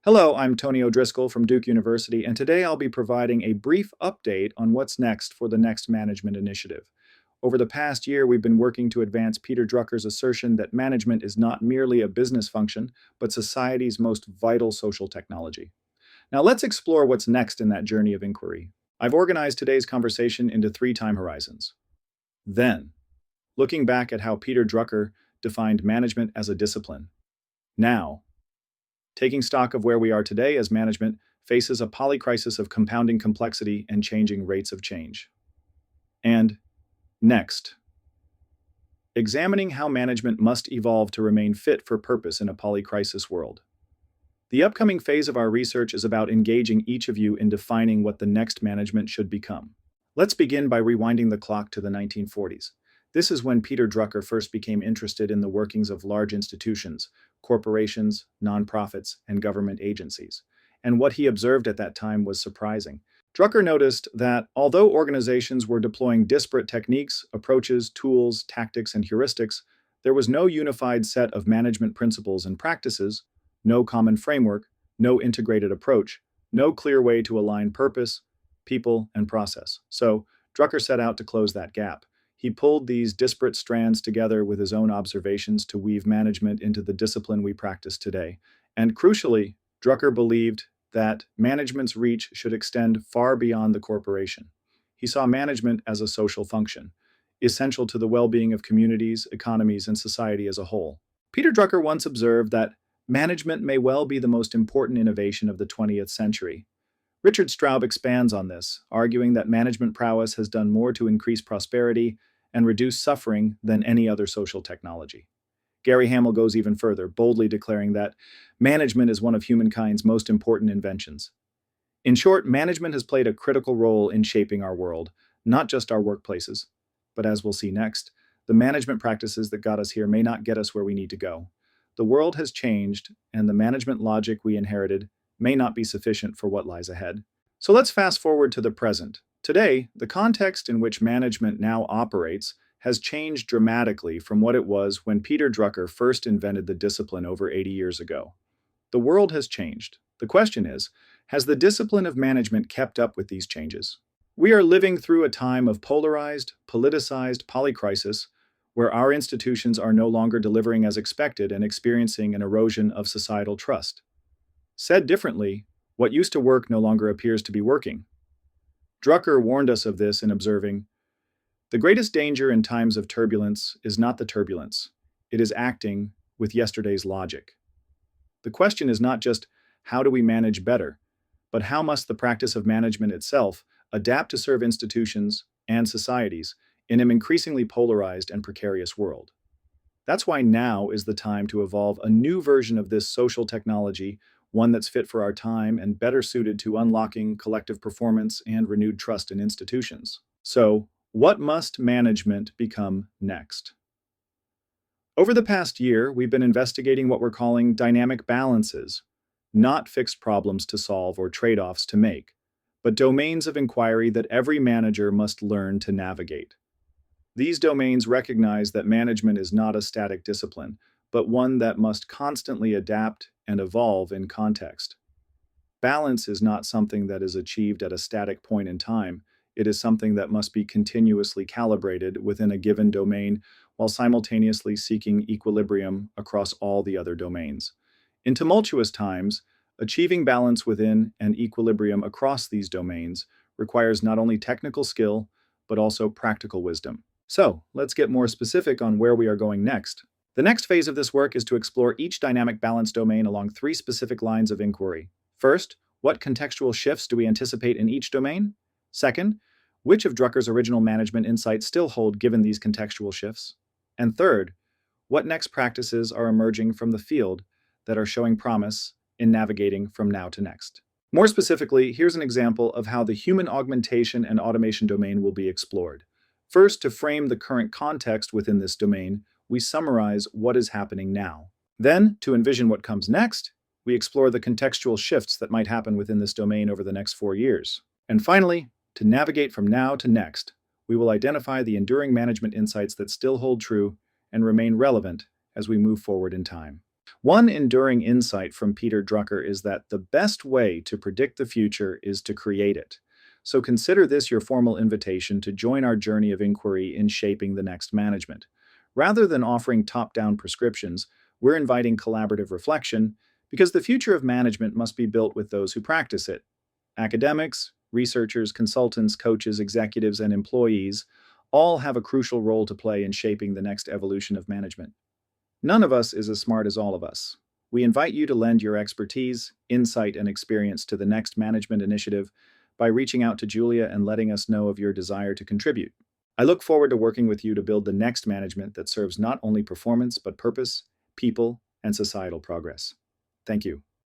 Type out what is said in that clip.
Hello, I'm Tony O'Driscoll from Duke University, and today I'll be providing a brief update on what's next for the Next Management Initiative. Over the past year, we've been working to advance Peter Drucker's assertion that management is not merely a business function, but society's most vital social technology. Now, let's explore what's next in that journey of inquiry. I've organized today's conversation into three time horizons. Then, looking back at how Peter Drucker defined management as a discipline. Now, taking stock of where we are today as management faces a polycrisis of compounding complexity and changing rates of change. And next, examining how management must evolve to remain fit for purpose in a polycrisis world. The upcoming phase of our research is about engaging each of you in defining what the next management should become. Let's begin by rewinding the clock to the 1940s. This is when Peter Drucker first became interested in the workings of large institutions, corporations, nonprofits, and government agencies. And what he observed at that time was surprising. Drucker noticed that although organizations were deploying disparate techniques, approaches, tools, tactics, and heuristics, there was no unified set of management principles and practices, no common framework, no integrated approach, no clear way to align purpose, people, and process. So, Drucker set out to close that gap. He pulled these disparate strands together with his own observations to weave management into the discipline we practice today. And crucially, Drucker believed that management's reach should extend far beyond the corporation. He saw management as a social function, essential to the well-being of communities, economies, and society as a whole. Peter Drucker once observed that management may well be the most important innovation of the 20th century. Richard Straub expands on this, arguing that management prowess has done more to increase prosperity and reduce suffering than any other social technology. Gary Hamel goes even further, boldly declaring that management is one of humankind's most important inventions. In short, management has played a critical role in shaping our world, not just our workplaces. But as we'll see next, the management practices that got us here may not get us where we need to go. The world has changed, and the management logic we inherited may not be sufficient for what lies ahead. So let's fast forward to the present. Today, the context in which management now operates has changed dramatically from what it was when Peter Drucker first invented the discipline over 80 years ago. The world has changed. The question is, has the discipline of management kept up with these changes? We are living through a time of polarized, politicized polycrisis, where our institutions are no longer delivering as expected and experiencing an erosion of societal trust. Said differently, what used to work no longer appears to be working. Drucker warned us of this in observing, "The greatest danger in times of turbulence is not the turbulence. It is acting with yesterday's logic." The question is not just how do we manage better, but how must the practice of management itself adapt to serve institutions and societies in an increasingly polarized and precarious world. That's why now is the time to evolve a new version of this social technology, one that's fit for our time and better suited to unlocking collective performance and renewed trust in institutions. So, what must management become next? Over the past year, we've been investigating what we're calling dynamic balances, not fixed problems to solve or trade-offs to make, but domains of inquiry that every manager must learn to navigate. These domains recognize that management is not a static discipline, but one that must constantly adapt and evolve in context. Balance is not something that is achieved at a static point in time. It is something that must be continuously calibrated within a given domain while simultaneously seeking equilibrium across all the other domains. In tumultuous times, achieving balance within and equilibrium across these domains requires not only technical skill, but also practical wisdom. So, let's get more specific on where we are going next. The next phase of this work is to explore each dynamic balance domain along three specific lines of inquiry. First, what contextual shifts do we anticipate in each domain? Second, which of Drucker's original management insights still hold given these contextual shifts? And third, what next practices are emerging from the field that are showing promise in navigating from now to next? More specifically, here's an example of how the human augmentation and automation domain will be explored. First, to frame the current context within this domain, we summarize what is happening now. Then, to envision what comes next, we explore the contextual shifts that might happen within this domain over the next 4 years. And finally, to navigate from now to next, we will identify the enduring management insights that still hold true and remain relevant as we move forward in time. One enduring insight from Peter Drucker is that the best way to predict the future is to create it. So consider this your formal invitation to join our journey of inquiry in shaping the next management. Rather than offering top down prescriptions, we're inviting collaborative reflection because the future of management must be built with those who practice it. Academics, researchers, consultants, coaches, executives, and employees all have a crucial role to play in shaping the next evolution of management. None of us is as smart as all of us. We invite you to lend your expertise, insight, and experience to the next management initiative by reaching out to Julia and letting us know of your desire to contribute. I look forward to working with you to build the next management that serves not only performance, but purpose, people, and societal progress. Thank you.